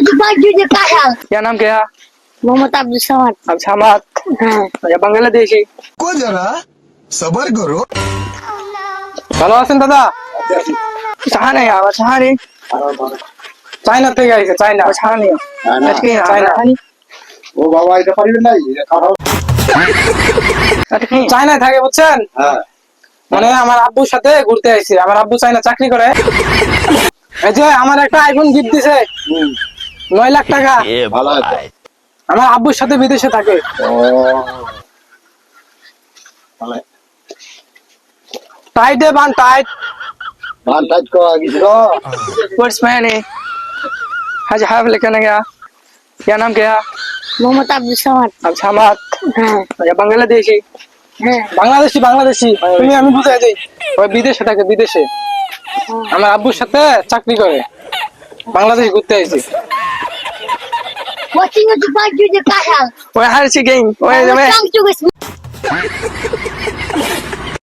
मुझे बाजू से काटा। क्या नाम क्या? मोहम्मद अब्दुल समद। अच्छा मत हाँ। बांग्लादेशी। को जरा सबर करो। ভালো আছেন দাদা? চাহা নেই আবার চাহা নেই। চায়না থেকে আইছে চায়না চাহা নেই। আজকে চায়না ও বাবা এটা পারবেন নাই এটা খারাপ। চায়নায় থাকে বুঝছেন? হ্যাঁ মানে আমার আব্বুর সাথে ঘুরতে আইছে। আমার আব্বু চায়না চাকরি করে। এই যে আমার একটা আইফোন গিফট দিছে 9 লাখ টাকা। ভালো আছে। আমার আব্বুর সাথে বিদেশে থাকে। ও ভালো টাইট দে বান টাইট। মান টাইট করা গিয়েছিল। What's my name? आज हाफ लेकर गया। क्या नाम क्या? मोहम्मद अब्दुल समद। अच्छा मत हाँ। বাংলাদেশি। हाँ। বাংলাদেশি তুমি আমি বুঝাই দেই ওই বিদেশে থাকে বিদেশে আমার আব্বুর সাথে চাকরি করে বাংলাদেশ ঘুরতে আইছে Watching मुझे बाजू से काटा। ওই হারছি গেম ওই Thank you.